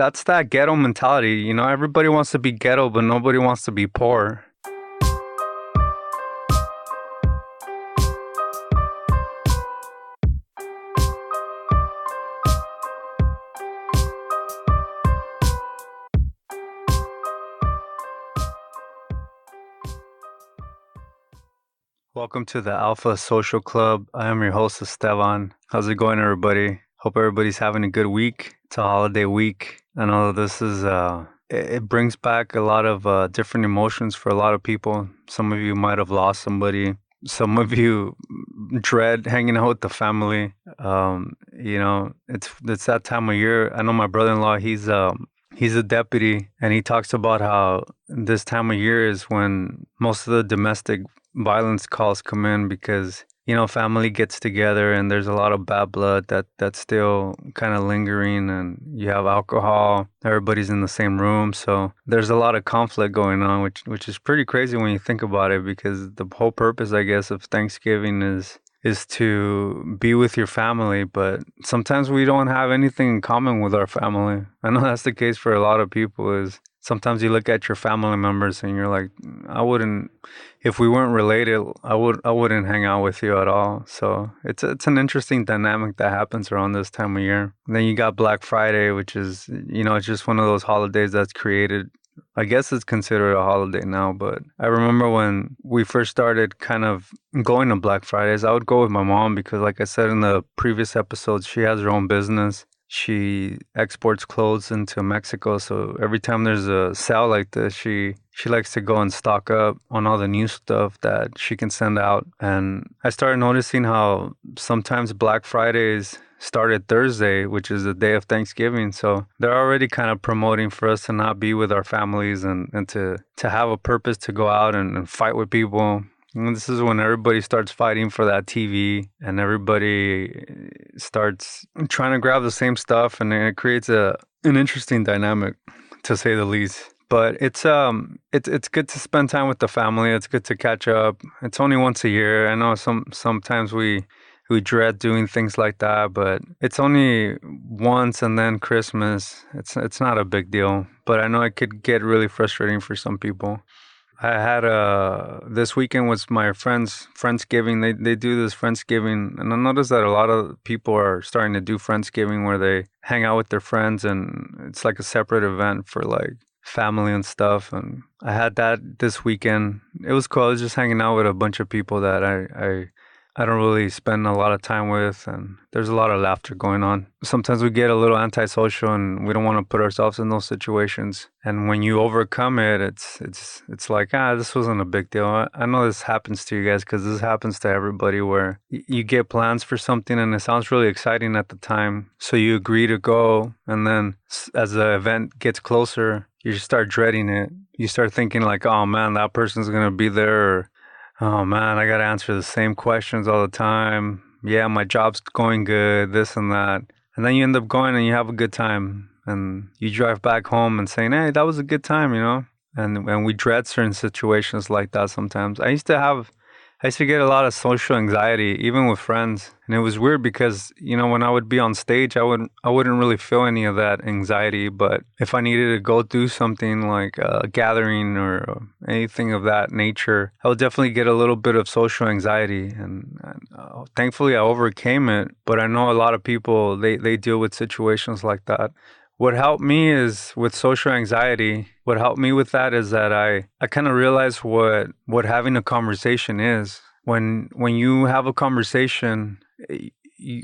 that's that ghetto mentality. You know, everybody wants to be ghetto, but nobody wants to be poor. Welcome to the Alpha Social Club. I am your host, Esteban. How's it going, everybody? Hope everybody's having a good week. It's a holiday week. I know this is, it brings back a lot of different emotions for a lot of people. Some of you might have lost somebody. Some of you dread hanging out with the family. You know, it's that time of year. I know my brother-in-law, he's a deputy, and he talks about how this time of year is when most of the domestic violence calls come in because, you know, family gets together and there's a lot of bad blood that's still kind of lingering, and you have alcohol, everybody's in the same room. So there's a lot of conflict going on, which is pretty crazy when you think about it, because the whole purpose, I guess, of Thanksgiving is to be with your family, but sometimes we don't have anything in common with our family. I know that's the case for a lot of people. Is sometimes you look at your family members and you're like, I wouldn't, if we weren't related, I wouldn't hang out with you at all. So it's an interesting dynamic that happens around this time of year. And then you got Black Friday, which is, you know, it's just one of those holidays that's created. I guess it's considered a holiday now, but I remember when we first started kind of going to Black Fridays, I would go with my mom because, like I said in the previous episodes, she has her own business. She exports clothes into Mexico, so every time there's a sale like this, she likes to go and stock up on all the new stuff that she can send out. And I started noticing how sometimes Black Fridays started Thursday, which is the day of Thanksgiving. So they're already kind of promoting for us to not be with our families and to have a purpose to go out and fight with people. And this is when everybody starts fighting for that TV and everybody starts trying to grab the same stuff, and it creates an interesting dynamic, to say the least. But it's good to spend time with the family. It's good to catch up. It's only once a year. I know sometimes we dread doing things like that, but it's only once, and then Christmas. It's not a big deal, but I know it could get really frustrating for some people. I had this weekend was my Friendsgiving. They do this Friendsgiving, and I noticed that a lot of people are starting to do Friendsgiving where they hang out with their friends, and it's like a separate event for like family and stuff. And I had that this weekend. It was cool. I was just hanging out with a bunch of people that I don't really spend a lot of time with, and there's a lot of laughter going on. Sometimes we get a little antisocial and we don't want to put ourselves in those situations. And when you overcome it, it's like, this wasn't a big deal. I know this happens to you guys because this happens to everybody, where you get plans for something and it sounds really exciting at the time. So you agree to go, and then as the event gets closer, you start dreading it. You start thinking like, oh man, that person's going to be there, or oh man, I got to answer the same questions all the time. Yeah, my job's going good, this and that. And then you end up going and you have a good time. And you drive back home and saying, hey, that was a good time, you know? And we dread certain situations like that sometimes. I used to get a lot of social anxiety, even with friends. And it was weird because, you know, when I would be on stage, I wouldn't really feel any of that anxiety. But if I needed to go do something like a gathering or anything of that nature, I would definitely get a little bit of social anxiety. And thankfully, I overcame it. But I know a lot of people, they deal with situations like that. What helped me is with social anxiety. What helped me with that is that I kind of realized what having a conversation is. When you have a conversation,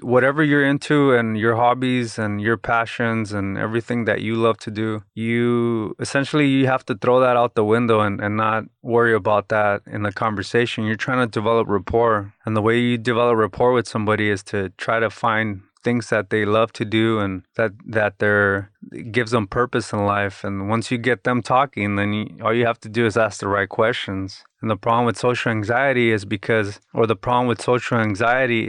whatever you're into and your hobbies and your passions and everything that you love to do, you have to throw that out the window and not worry about that in the conversation. You're trying to develop rapport. And the way you develop rapport with somebody is to try to find things that they love to do and that gives them purpose in life. And once you get them talking, then all you have to do is ask the right questions. And the problem with social anxiety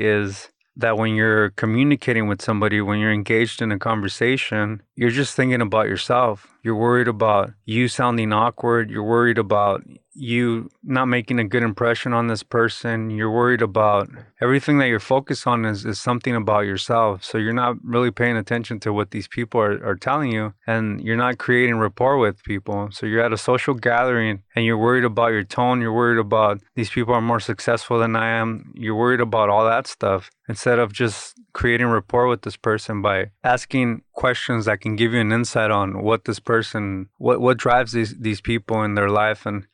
is that when you're communicating with somebody, when you're engaged in a conversation, you're just thinking about yourself. You're worried about you sounding awkward. You're worried about you not making a good impression on this person. You're worried about everything that you're focused on is something about yourself. So you're not really paying attention to what these people are telling you, and you're not creating rapport with people. So you're at a social gathering and you're worried about your tone. You're worried about these people are more successful than I am. You're worried about all that stuff instead of just creating rapport with this person by asking questions that can give you an insight on what this person, what drives these people in their life. And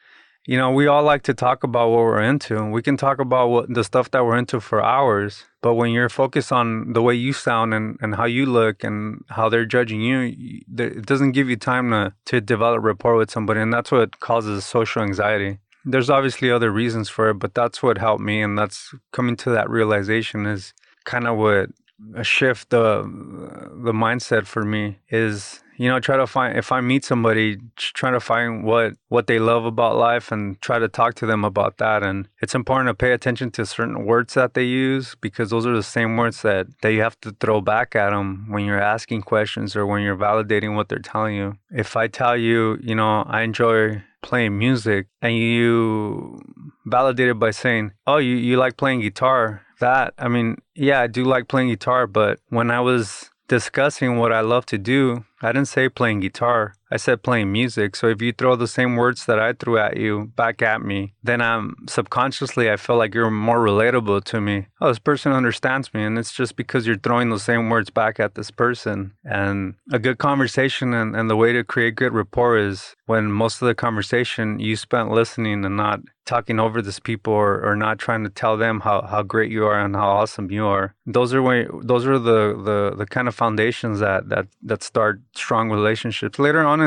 we all like to talk about what we're into. We can talk about what the stuff that we're into for hours, but when you're focused on the way you sound and how you look and how they're judging you, it doesn't give you time to develop rapport with somebody, and that's what causes social anxiety. There's obviously other reasons for it, but that's what helped me, and that's coming to that realization is kind of what a shift the mindset for me is. Try to find, if I meet somebody, try to find what they love about life and try to talk to them about that. And it's important to pay attention to certain words that they use, because those are the same words that you have to throw back at them when you're asking questions or when you're validating what they're telling you. If I tell you, I enjoy playing music, and you validate it by saying, oh, you like playing guitar. Yeah, I do like playing guitar, but when I was discussing what I love to do, I didn't say playing guitar. I said playing music. So if you throw the same words that I threw at you back at me, then subconsciously, I feel like you're more relatable to me. Oh, this person understands me. And it's just because you're throwing the same words back at this person. And a good conversation and the way to create good rapport is when most of the conversation you spent listening and not talking over these people or not trying to tell them how great you are and how awesome you are. Those are the kind of foundations that start strong relationships. Later on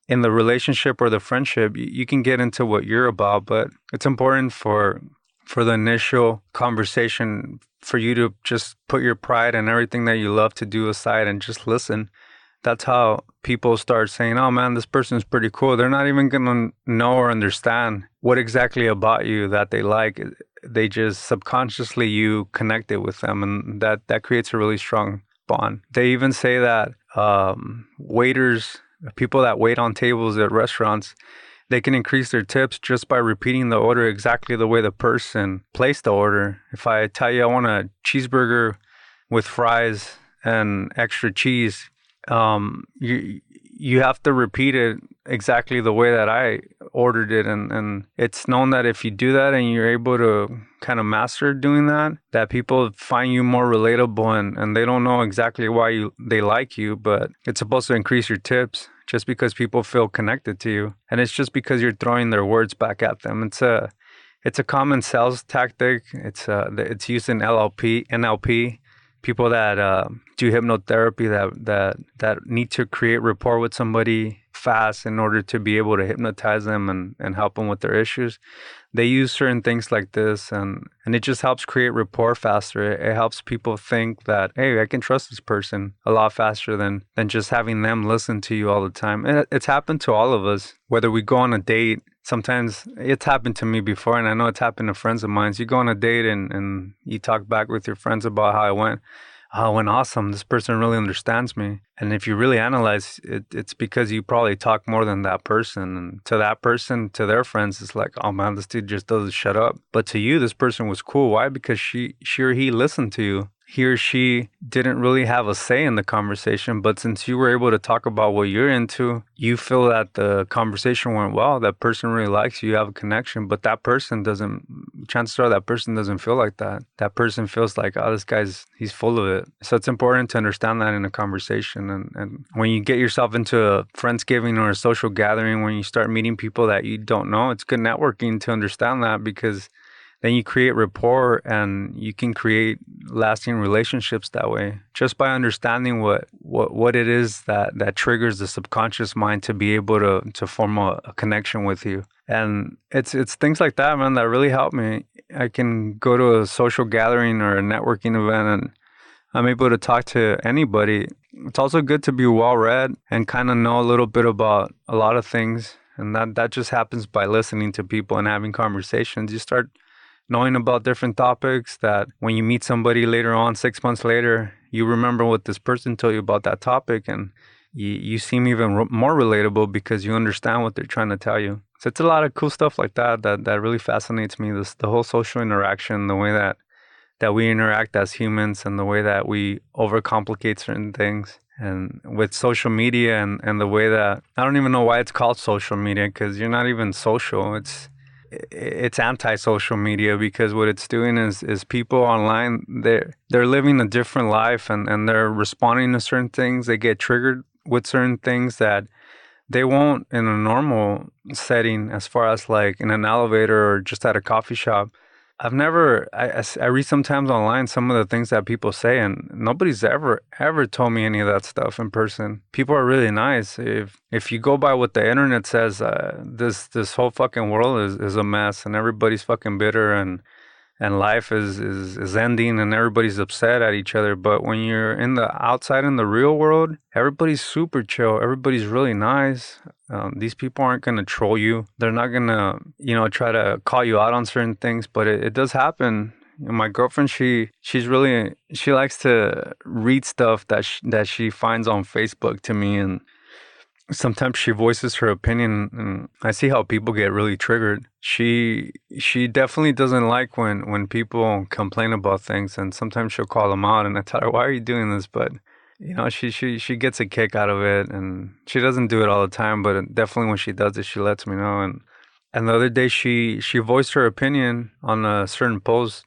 in the relationship or the friendship, you can get into what you're about, but it's important for the initial conversation for you to just put your pride and everything that you love to do aside and just listen. That's how people start saying, oh man, this person's pretty cool. They're not even going to know or understand what exactly about you that they like. They just subconsciously you connected with them, and that creates a really strong bond. They even say that waiters, people that wait on tables at restaurants, they can increase their tips just by repeating the order exactly the way the person placed the order. If I tell you I want a cheeseburger with fries and extra cheese, you have to repeat it exactly the way that I ordered it. And it's known that if you do that and you're able to kind of master doing that people find you more relatable, and they don't know exactly why they like you, but it's supposed to increase your tips just because people feel connected to you. And it's just because you're throwing their words back at them. It's a common sales tactic. It's used in NLP. People that do hypnotherapy that need to create rapport with somebody fast in order to be able to hypnotize them and help them with their issues. They use certain things like this, and it just helps create rapport faster. It helps people think that, hey, I can trust this person a lot faster than just having them listen to you all the time. And it's happened to all of us, whether we go on a date. Sometimes it's happened to me before, and I know it's happened to friends of mine. So you go on a date and you talk back with your friends about how it went. Oh, it went awesome. This person really understands me. And if you really analyze it, it's because you probably talk more than that person. And to that person, to their friends, it's like, oh man, this dude just doesn't shut up. But to you, this person was cool. Why? Because she or he listened to you. He or she didn't really have a say in the conversation, but since you were able to talk about what you're into, you feel that the conversation went well. That person really likes you, you have a connection, but that person doesn't, chances are that person doesn't feel like that. That person feels like, oh, he's full of it. So it's important to understand that in a conversation. And when you get yourself into a Friendsgiving or a social gathering, when you start meeting people that you don't know, it's good networking to understand that, because then you create rapport and you can create lasting relationships that way, just by understanding what it is that triggers the subconscious mind to be able to form a connection with you. And it's things like that, man, that really help me. I can go to a social gathering or a networking event and I'm able to talk to anybody. It's also good to be well-read and kind of know a little bit about a lot of things. And that just happens by listening to people and having conversations. You start knowing about different topics that when you meet somebody later on, 6 months later, you remember what this person told you about that topic, and you seem even more relatable because you understand what they're trying to tell you. So it's a lot of cool stuff like that really fascinates me. The whole social interaction, the way that we interact as humans, and the way that we overcomplicate certain things. And with social media, and the way that, I don't even know why it's called social media, because you're not even social. It's anti-social media, because what it's doing is people online, they're living a different life, and they're responding to certain things. They get triggered with certain things that they won't in a normal setting, as far as like in an elevator or just at a coffee shop. I read sometimes online some of the things that people say, and nobody's ever told me any of that stuff in person. People are really nice. If you go by what the internet says, this whole fucking world is a mess, and everybody's fucking bitter, and life is ending, and everybody's upset at each other. But when you're in the outside in the real world, everybody's super chill. Everybody's really nice. These people aren't going to troll you. They're not going to, try to call you out on certain things, but it does happen. My girlfriend, she likes to read stuff that she finds on Facebook to me, and sometimes she voices her opinion, and I see how people get really triggered. She definitely doesn't like when people complain about things, and sometimes she'll call them out, and I tell her, "Why are you doing this?" But she gets a kick out of it, and she doesn't do it all the time, but definitely when she does it, she lets me know. And the other day, she voiced her opinion on a certain post,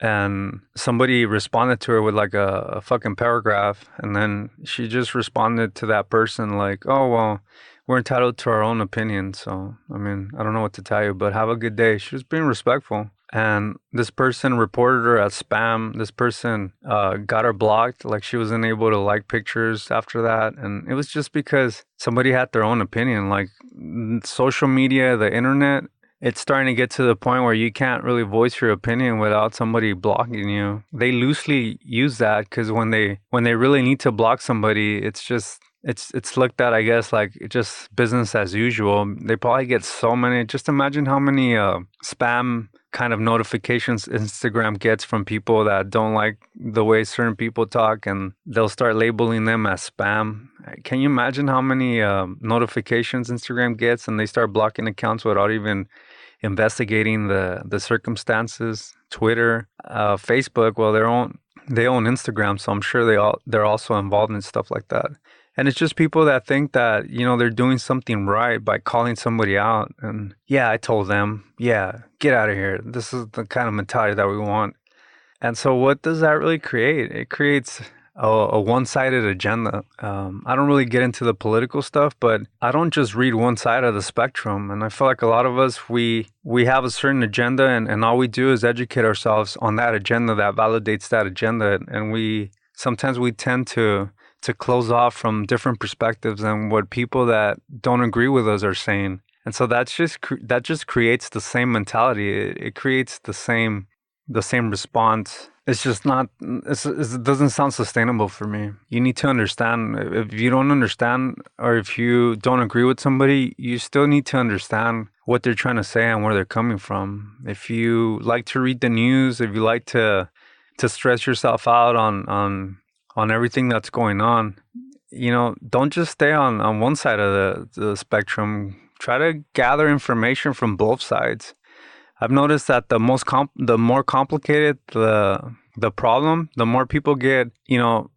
and somebody responded to her with like a fucking paragraph, and then she just responded to that person like, "Oh, well, we're entitled to our own opinion, so I mean, I don't know what to tell you, but have a good day." She was being respectful, and this person reported her as spam. This person got her blocked, like she wasn't able to like pictures after that, and it was just because somebody had their own opinion. Like social media, the internet, it's starting to get to the point where you can't really voice your opinion without somebody blocking you. They loosely use that because when they really need to block somebody, it's looked at, I guess, like just business as usual. They probably get so many. Just imagine how many spam kind of notifications Instagram gets from people that don't like the way certain people talk, and they'll start labeling them as spam. Can you imagine how many notifications Instagram gets, and they start blocking accounts without even investigating the circumstances? Twitter, Facebook, well, they own Instagram, so I'm sure they're also involved in stuff like that. And it's just people that think that, they're doing something right by calling somebody out. And yeah, I told them, yeah, get out of here. This is the kind of mentality that we want. And so what does that really create? It creates a one-sided agenda. I don't really get into the political stuff, but I don't just read one side of the spectrum. And I feel like a lot of us, we have a certain agenda, and all we do is educate ourselves on that agenda that validates that agenda. And sometimes we tend to close off from different perspectives and what people that don't agree with us are saying. And so that just creates the same mentality. It creates the same response. It's just not, it doesn't sound sustainable for me. You need to understand. If you don't understand, or if you don't agree with somebody, you still need to understand what they're trying to say and where they're coming from. If you like to read the news, if you like to stress yourself out on everything that's going on, don't just stay on one side of the spectrum. Try to gather information from both sides. I've noticed that the more complicated the problem, the more people get,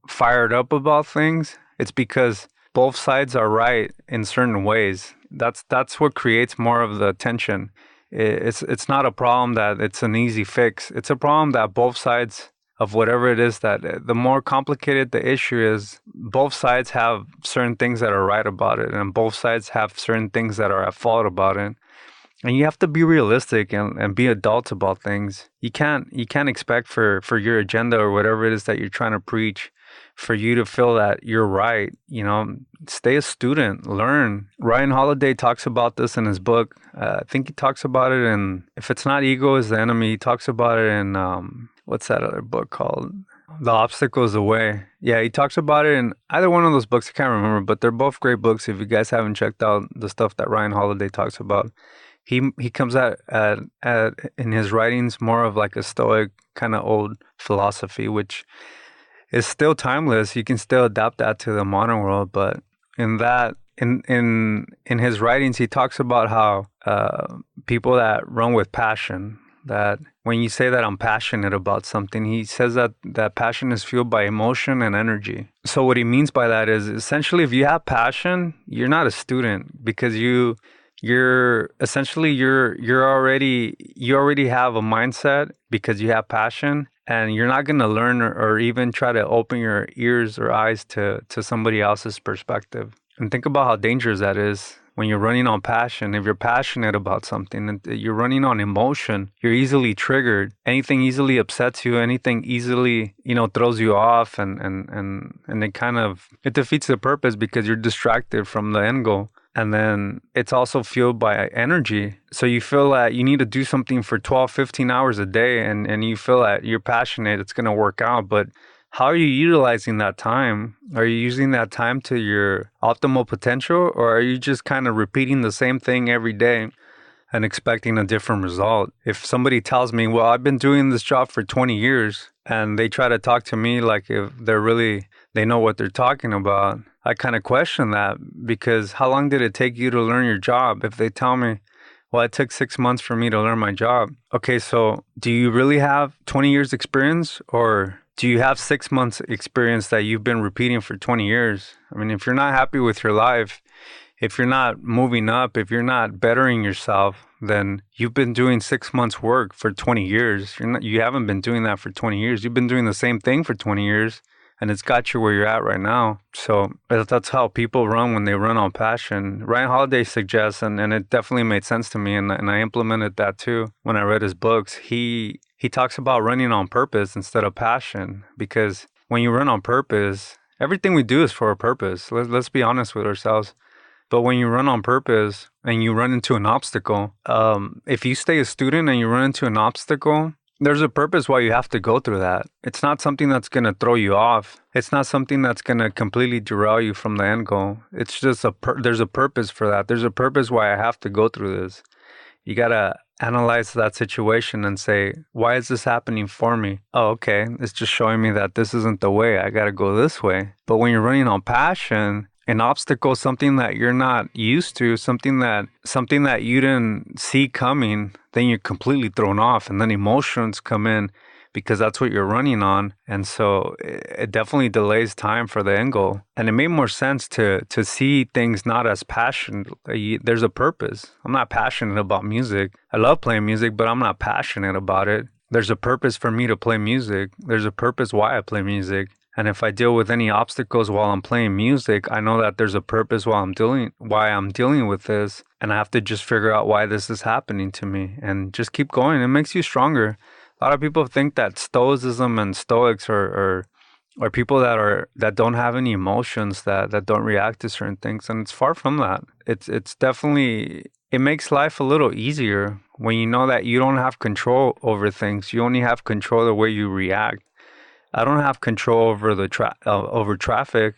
fired up about things. It's because both sides are right in certain ways. That's what creates more of the tension. It's not a problem that it's an easy fix. It's a problem that both sides of whatever it is, that the more complicated the issue is, both sides have certain things that are right about it, and both sides have certain things that are at fault about it. And you have to be realistic and be adults about things. You can't expect for your agenda or whatever it is that you're trying to preach, for you to feel that you're right. Stay a student, learn. Ryan Holiday talks about this in his book. I think he talks about it in If It's Not Ego Is the Enemy. He talks about it in what's that other book called? The Obstacle Is the Way. Yeah, he talks about it in either one of those books. I can't remember, but they're both great books. If you guys haven't checked out the stuff that Ryan Holiday talks about, he comes at in his writings more of like a stoic kind of old philosophy, which is still timeless. You can still adapt that to the modern world, but in that in his writings, he talks about how people that run with passion, that when you say that I'm passionate about something, he says that that passion is fueled by emotion and energy. So what he means by that is essentially if you have passion, you're not a student because you're essentially you already have a mindset because you have passion, and you're not going to learn or even try to open your ears or eyes to somebody else's perspective. And think about how dangerous that is when you're running on passion. If you're passionate about something and you're running on emotion, you're easily triggered. Anything easily upsets you, anything easily, throws you off, and it defeats the purpose because you're distracted from the end goal. And then it's also fueled by energy. So you feel that you need to do something for 12, 15 hours a day, and you feel that you're passionate, it's going to work out. But how are you utilizing that time? Are you using that time to your optimal potential, or are you just kind of repeating the same thing every day and expecting a different result? If somebody tells me, well, I've been doing this job for 20 years, and they try to talk to me like if they know what they're talking about, I kind of question that, because how long did it take you to learn your job? If they tell me, well, it took 6 months for me to learn my job. Okay, so do you really have 20 years experience, or do you have 6 months experience that you've been repeating for 20 years? I mean, if you're not happy with your life, if you're not moving up, if you're not bettering yourself, then you've been doing 6 months work for 20 years. You haven't been doing that for 20 years. You've been doing the same thing for 20 years, and it's got you where you're at right now. So that's how people run when they run on passion. Ryan Holiday suggests, and it definitely made sense to me, and I implemented that too when I read his books. He talks about running on purpose instead of passion, because when you run on purpose, everything we do is for a purpose. Let's be honest with ourselves. But when you run on purpose and you run into an obstacle, if you stay a student and you run into an obstacle, there's a purpose why you have to go through that. It's not something that's going to throw you off. It's not something that's going to completely derail you from the end goal. It's just there's a purpose for that. There's a purpose why I have to go through this. You got to analyze that situation and say, why is this happening for me? Oh, okay. It's just showing me that this isn't the way. I got to go this way. But when you're running on passion, an obstacle, something that you're not used to, something that you didn't see coming, then you're completely thrown off, and then emotions come in because that's what you're running on. And so it definitely delays time for the end goal. And it made more sense to see things not as passion. There's a purpose. I'm not passionate about music. I love playing music, but I'm not passionate about it. There's a purpose for me to play music. There's a purpose why I play music. And if I deal with any obstacles while I'm playing music, I know that there's a purpose why I'm dealing with this, and I have to just figure out why this is happening to me and just keep going. It makes you stronger. A lot of people think that stoicism and stoics are people that don't have any emotions, that don't react to certain things, and it's far from that. It's definitely, it makes life a little easier when you know that you don't have control over things. You only have control the way you react. I don't have control over over traffic.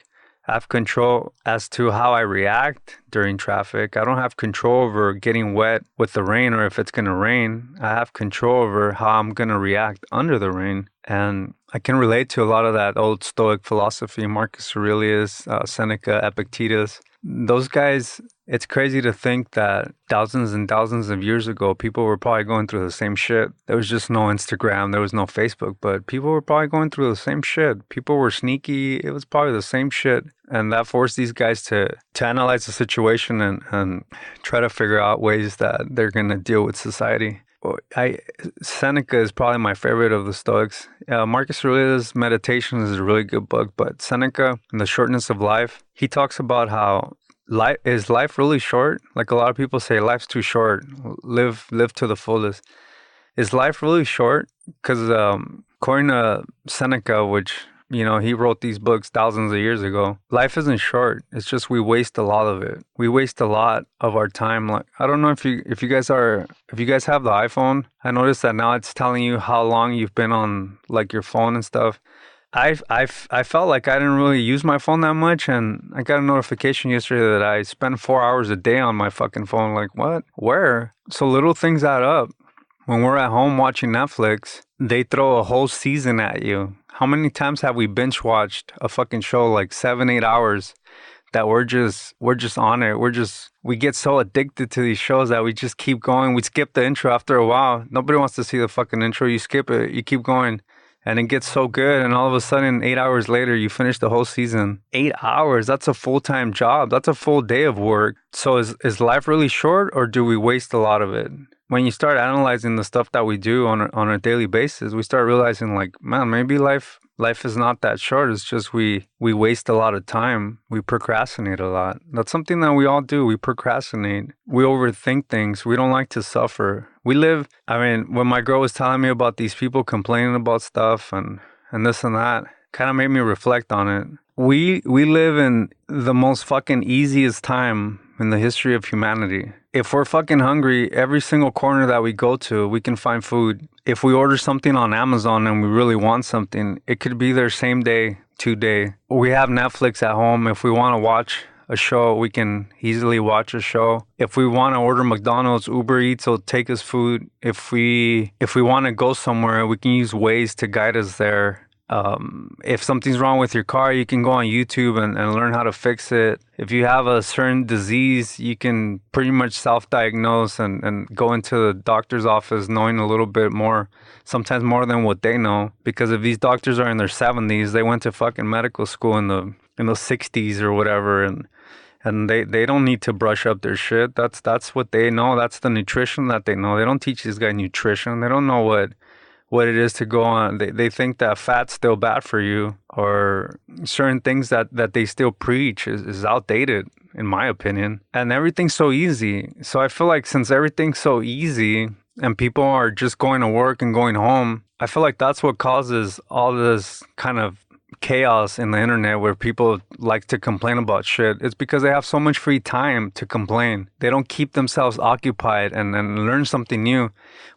I have control as to how I react during traffic. I don't have control over getting wet with the rain or if it's going to rain. I have control over how I'm going to react under the rain. And I can relate to a lot of that old Stoic philosophy, Marcus Aurelius, Seneca, Epictetus. Those guys, it's crazy to think that thousands and thousands of years ago, people were probably going through the same shit. There was just no Instagram, there was no Facebook, but people were probably going through the same shit. People were sneaky. It was probably the same shit. And that forced these guys to analyze the situation and try to figure out ways that they're going to deal with society. Seneca is probably my favorite of the Stoics. Marcus Aurelius' Meditations is a really good book, but Seneca, in The Shortness of Life, he talks about how is life really short? Like a lot of people say, life's too short. Live to the fullest. Is life really short? Because according to Seneca, which he wrote these books thousands of years ago, life isn't short. It's just we waste a lot of it. We waste a lot of our time. Like, I don't know if you guys have the iPhone. I noticed that now it's telling you how long you've been on like your phone and stuff. I felt like I didn't really use my phone that much, and I got a notification yesterday that I spend 4 hours a day on my fucking phone. Like, what? Where? So little things add up. When we're at home watching Netflix, they throw a whole season at you. How many times have we binge watched a fucking show like 7, 8 hours that we're just on it. We get so addicted to these shows that we just keep going. We skip the intro after a while. Nobody wants to see the fucking intro. You skip it. You keep going. And it gets so good, and all of a sudden, 8 hours later, you finish the whole season. 8 hours, that's a full-time job. That's a full day of work. So is life really short, or do we waste a lot of it? When you start analyzing the stuff that we do on a daily basis, we start realizing, like, man, maybe life is not that short. It's just we waste a lot of time. We procrastinate a lot. That's something that we all do. We procrastinate. We overthink things. We don't like to suffer. I mean, when my girl was telling me about these people complaining about stuff and this and that, kind of made me reflect on it. We live in the most fucking easiest time in the history of humanity. If we're fucking hungry, every single corner that we go to, we can find food. If we order something on Amazon and we really want something, it could be there same day, 2 day. We have Netflix at home. If we want to watch a show, we can easily watch a show. If we want to order McDonald's, Uber Eats will take us food. If we want to go somewhere, we can use Waze to guide us there. If something's wrong with your car, you can go on YouTube and learn how to fix it. If you have a certain disease, you can pretty much self-diagnose and go into the doctor's office knowing a little bit more, sometimes more than what they know. Because if these doctors are in their 70s, they went to fucking medical school in the 60s or whatever, and they don't need to brush up their shit. That's what they know. That's the nutrition that they know. They don't teach this guy nutrition. They don't know what it is to go on. They think that fat's still bad for you, or certain things that they still preach is outdated, in my opinion. And everything's so easy. So I feel like since everything's so easy and people are just going to work and going home, I feel like that's what causes all this kind of chaos in the internet where people like to complain about shit. It's because they have so much free time to complain. They don't keep themselves occupied and learn something new.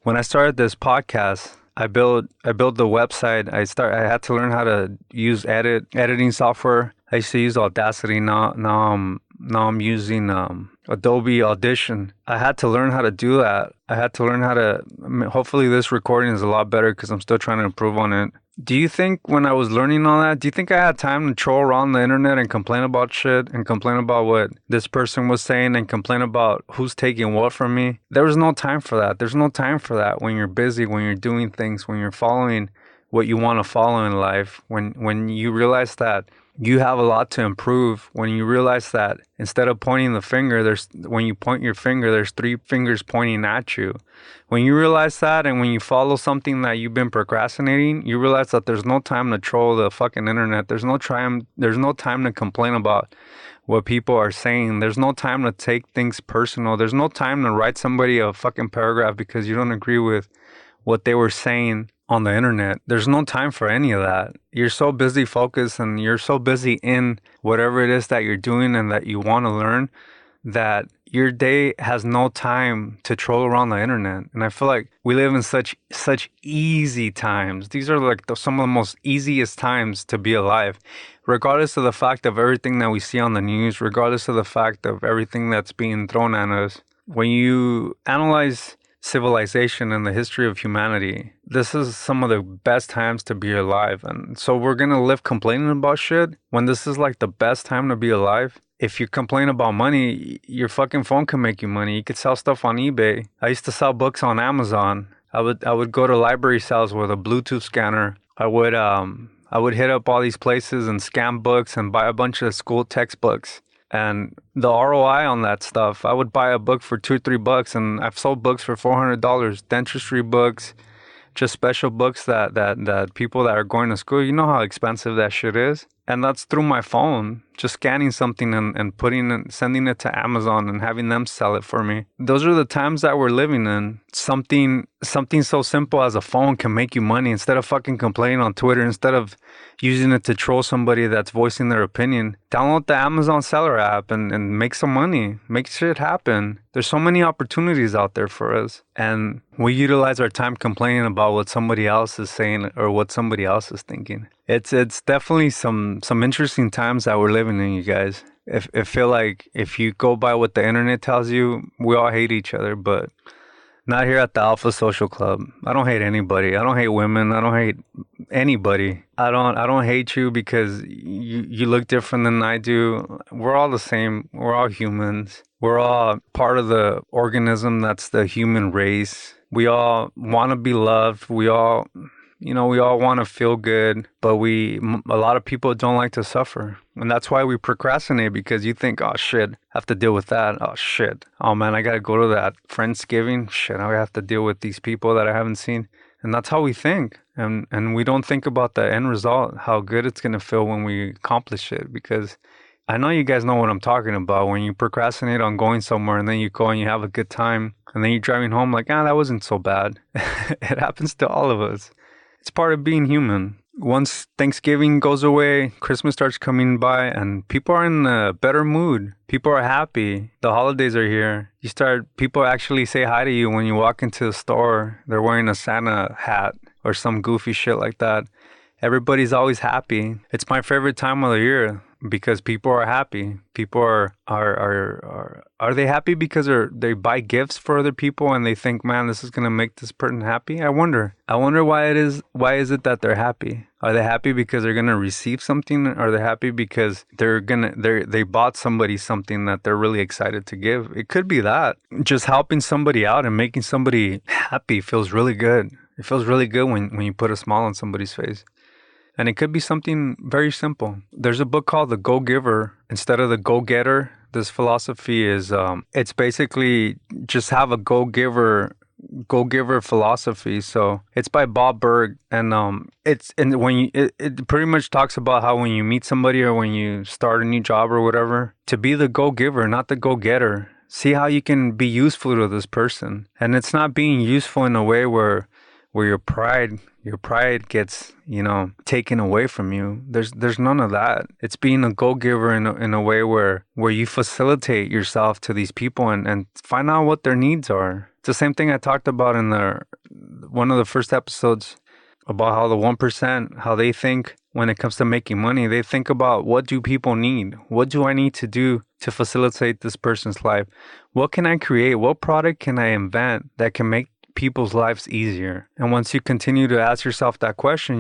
When I started this podcast, I built the website. I had to learn how to use editing software. I used to use Audacity. Now I'm using Adobe Audition. I had to learn how to do that. I had to learn how to. Hopefully, this recording is a lot better because I'm still trying to improve on it. Do you think when I was learning all that, do you think I had time to troll around the internet and complain about shit and complain about what this person was saying and complain about who's taking what from me? There was no time for that. There's no time for that when you're busy, when you're doing things, when you're following what you want to follow in life, when you realize that you have a lot to improve, when you realize that instead of pointing the finger, when you point your finger, there's 3 fingers pointing at you. When you realize that, and when you follow something that you've been procrastinating, you realize that there's no time to troll the fucking internet. There's no time to complain about what people are saying. There's no time to take things personal. There's no time to write somebody a fucking paragraph because you don't agree with what they were saying on the internet. There's no time for any of that. You're so busy focused and you're so busy in whatever it is that you're doing and that you want to learn that your day has no time to troll around the internet. And I feel like we live in such easy times. These are like some of the most easiest times to be alive, regardless of the fact of everything that we see on the news, regardless of the fact of everything that's being thrown at us. When you analyze civilization and the history of humanity, this is some of the best times to be alive. And so we're gonna live complaining about shit when this is like the best time to be alive. If you complain about money, your fucking phone can make you money. You could sell stuff on eBay. I used to sell books on Amazon. I would go to library sales with a Bluetooth scanner. I would hit up all these places and scam books and buy a bunch of school textbooks. And the ROI on that stuff, I would buy a book for $2-3, and I've sold books for $400. Dentistry books, just special books that people that are going to school, you know how expensive that shit is. And that's through my phone, just scanning something and sending it to Amazon and having them sell it for me. Those are the times that we're living in. Something so simple as a phone can make you money. Instead of fucking complaining on Twitter, instead of using it to troll somebody that's voicing their opinion, download the Amazon Seller app and make some money. Make shit happen. There's so many opportunities out there for us. And we utilize our time complaining about what somebody else is saying or what somebody else is thinking. It's definitely some interesting times that we're living in, you guys. I feel like if you go by what the internet tells you, we all hate each other, but Not here at the Alpha Social Club. I don't hate anybody. I don't hate women. I don't hate anybody. I don't hate you because you look different than I do. We're all the same. We're all humans. We're all part of the organism that's the human race. We all want to be loved. We all want to feel good, but a lot of people don't like to suffer. And that's why we procrastinate, because you think, oh shit, I have to deal with that. Oh shit. Oh man, I got to go to that Friendsgiving. Shit, I have to deal with these people that I haven't seen. And that's how we think. And we don't think about the end result, how good it's going to feel when we accomplish it. Because I know you guys know what I'm talking about. When you procrastinate on going somewhere and then you go and you have a good time and then you're driving home like, that wasn't so bad. It happens to all of us. It's part of being human. Once Thanksgiving goes away, Christmas starts coming by, and people are in a better mood. People are happy. The holidays are here. People actually say hi to you when you walk into the store. They're wearing a Santa hat or some goofy shit like that. Everybody's always happy. It's my favorite time of the year because people are happy. People are they happy because they buy gifts for other people and they think, man, this is gonna make this person happy? I wonder why it is. Why is it that they're happy? Are they happy because they're gonna receive something? Are they happy because they bought somebody something that they're really excited to give? It could be that. Just helping somebody out and making somebody happy feels really good. It feels really good when you put a smile on somebody's face. And it could be something very simple. There's a book called The Go-Giver instead of The Go-Getter. This philosophy is, it's basically just have a go-giver philosophy. So it's by Bob Berg, and it pretty much talks about how when you meet somebody or when you start a new job or whatever, to be the go-giver, not the go-getter. See how you can be useful to this person. And it's not being useful in a way where your pride gets, taken away from you. There's none of that. It's being a go-giver in a way where you facilitate yourself to these people and find out what their needs are. It's the same thing I talked about in one of the first episodes about how the 1%, how they think when it comes to making money. They think about, what do people need? What do I need to do to facilitate this person's life? What can I create? What product can I invent that can make people's lives easier? And once you continue to ask yourself that question,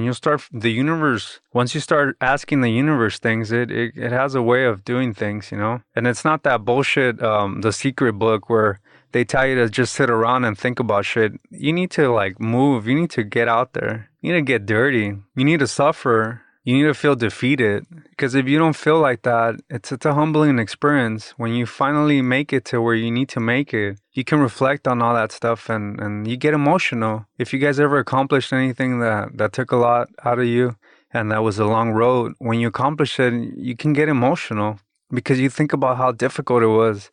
once you start asking the universe things, it has a way of doing things, and it's not that bullshit, The Secret book, where they tell you to just sit around and think about shit. You need to move. You need to get out there. You need to get dirty. You need to suffer. You need to feel defeated, because if you don't feel like that, it's a humbling experience. When you finally make it to where you need to make it, you can reflect on all that stuff and you get emotional. If you guys ever accomplished anything that took a lot out of you and that was a long road, when you accomplish it, you can get emotional because you think about how difficult it was,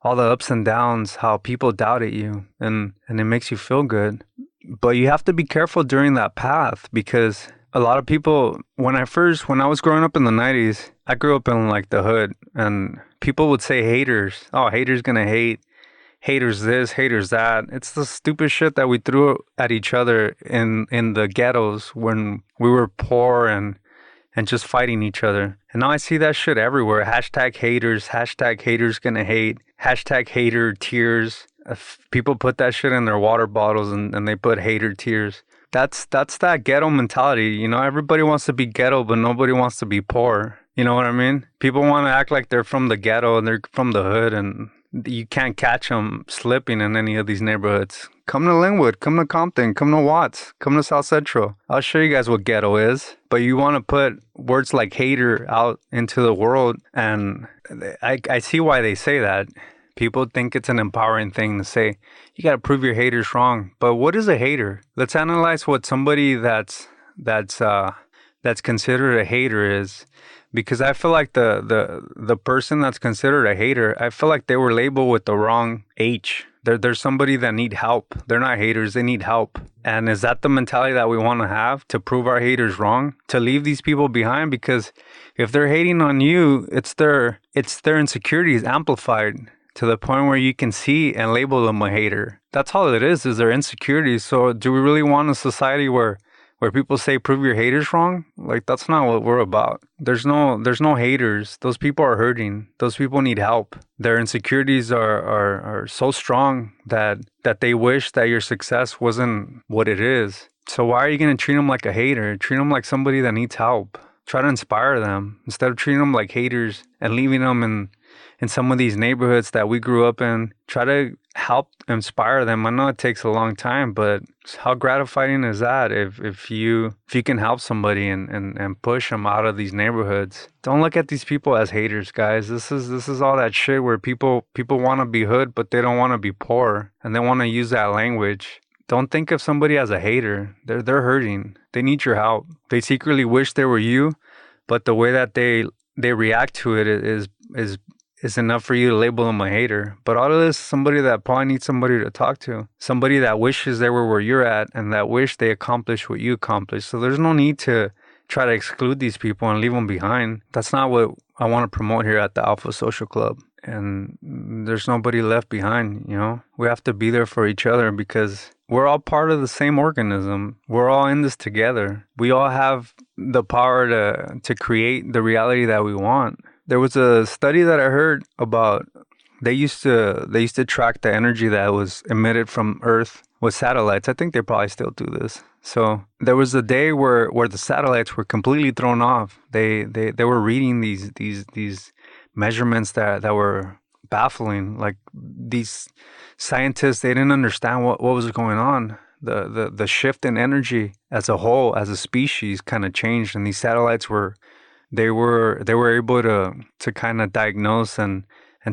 all the ups and downs, how people doubted you, and it makes you feel good. But you have to be careful during that path, because a lot of people, when I was growing up in the 90s, I grew up in the hood, and people would say haters. Oh, haters gonna hate. Haters this, haters that. It's the stupid shit that we threw at each other in the ghettos when we were poor and just fighting each other. And now I see that shit everywhere. Hashtag haters gonna hate. Hashtag hater tears. If people put that shit in their water bottles and they put hater tears. That's that ghetto mentality. Everybody wants to be ghetto, but nobody wants to be poor. You know what I mean? People want to act like they're from the ghetto and they're from the hood, and you can't catch them slipping in any of these neighborhoods. Come to Linwood, come to Compton, come to Watts, come to South Central. I'll show you guys what ghetto is. But you want to put words like hater out into the world, and I see why they say that. People think it's an empowering thing to say. You got to prove your haters wrong. But what is a hater? Let's analyze what somebody that's considered a hater is, because I feel like the person that's considered a hater, I feel like they were labeled with the wrong H. There's somebody that need help. They're not haters. They need help. And is that the mentality that we want to have, to prove our haters wrong, to leave these people behind? Because if they're hating on you, it's their insecurities amplified to the point where you can see and label them a hater. That's all it is their insecurities. So do we really want a society where where people say prove your haters wrong. Like that's not what we're about. There's no haters. Those people are hurting. Those people need help. Their insecurities are so strong that they wish that your success wasn't what it is. So why are you going to treat them like a hater? Treat them like somebody that needs help. Try to inspire them instead of treating them like haters and leaving them in some of these neighborhoods that we grew up in. Try to help inspire them. I know it takes a long time, but how gratifying is that if you can help somebody and push them out of these neighborhoods? Don't look at these people as haters, guys. This is all that shit where people want to be hood, but they don't want to be poor, and they want to use that language. Don't think of somebody as a hater. They're hurting. They need your help. They secretly wish they were you, but the way that they react to it is enough for you to label them a hater. But all of this, somebody that probably needs somebody to talk to, somebody that wishes they were where you're at and that wish they accomplished what you accomplished. So there's no need to try to exclude these people and leave them behind. That's not what I want to promote here at the Alpha Social Club. And there's nobody left behind, you know? We have to be there for each other because we're all part of the same organism. We're all in this together. We all have the power to create the reality that we want. There was a study that I heard about. They used to track the energy that was emitted from Earth with satellites. I think they probably still do this. So there was a day where the satellites were completely thrown off. They were reading these measurements that were baffling. Like these scientists, they didn't understand what was going on. The shift in energy as a whole, as a species, kind of changed, and these satellites were able to kind of diagnose and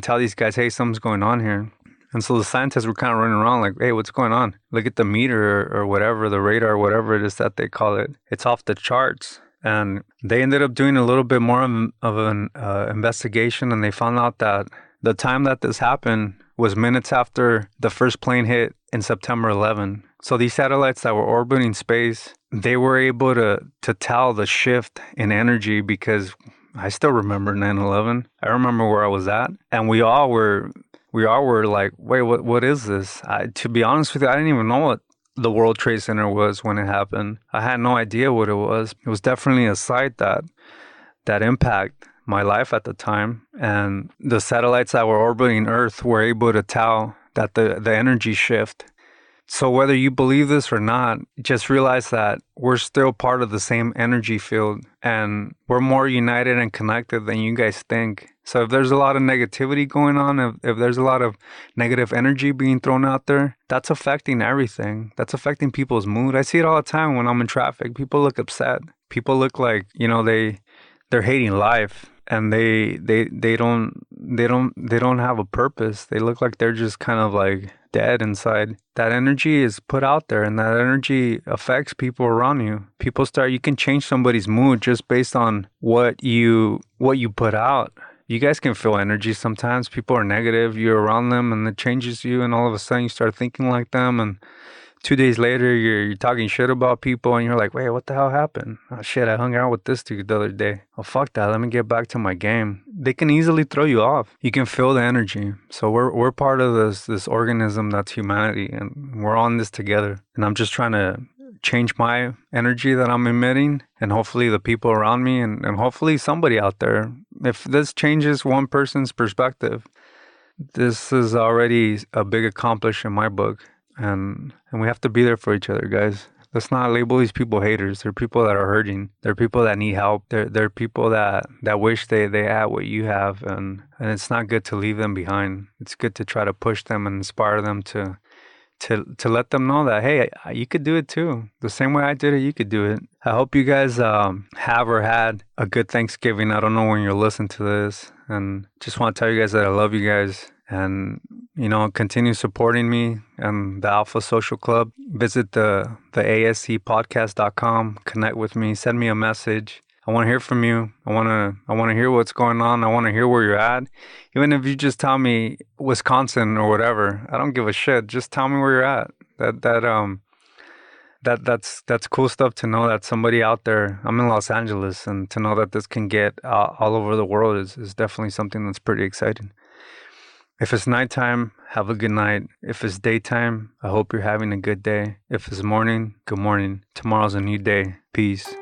tell these guys, hey, something's going on here. And so the scientists were kind of running around like, hey, what's going on? Look at the meter or whatever, the radar, whatever it is that they call it. It's off the charts. And they ended up doing a little bit more of an investigation, and they found out that the time that this happened was minutes after the first plane hit in September 11. So these satellites that were orbiting space, they were able to tell the shift in energy because I still remember 9/11. I remember where I was at, and we all were like, wait, what is this? To be honest with you, I didn't even know what the World Trade Center was when it happened. I had no idea what it was. It was definitely a site that impacted my life at the time. And the satellites that were orbiting Earth were able to tell that the energy shift. So whether you believe this or not, just realize that we're still part of the same energy field and we're more united and connected than you guys think. So if there's a lot of negativity going on, if there's a lot of negative energy being thrown out there, that's affecting everything. That's affecting people's mood. I see it all the time when I'm in traffic. People look upset. People look like, they're hating life, and they don't have a purpose. They look like they're just kind of like dead inside. That energy is put out there, and that energy affects people around you. You can change somebody's mood just based on what you put out. You guys can feel energy sometimes. People are negative, you're around them, and it changes you, and all of a sudden you start thinking like them, and 2 days later you're talking shit about people, and you're like, wait, what the hell happened? Oh shit, I hung out with this dude the other day. Oh fuck that, let me get back to my game. They can easily throw you off. You can feel the energy. So we're part of this organism that's humanity, and we're on this together. And I'm just trying to change my energy that I'm emitting, and hopefully the people around me, and hopefully somebody out there. If this changes one person's perspective, this is already a big accomplishment in my book. And we have to be there for each other, guys. Let's not label these people haters. They're people that are hurting. They're people that need help. They're people that wish they had what you have, and it's not good to leave them behind. It's good to try to push them and inspire them to let them know that, hey, you could do it too. The same way I did it, you could do it. I hope you guys have or had a good Thanksgiving. I don't know when you're listening to this, and just want to tell you guys that I love you guys. And, continue supporting me and the Alpha Social Club. Visit the ASCpodcast.com, connect with me, send me a message. I want to hear from you. I want to hear what's going on. I want to hear where you're at. Even if you just tell me Wisconsin or whatever, I don't give a shit. Just tell me where you're at. That's cool stuff to know that somebody out there. I'm in Los Angeles, and to know that this can get all over the world is definitely something that's pretty exciting. If it's nighttime, have a good night. If it's daytime, I hope you're having a good day. If it's morning, good morning. Tomorrow's a new day. Peace.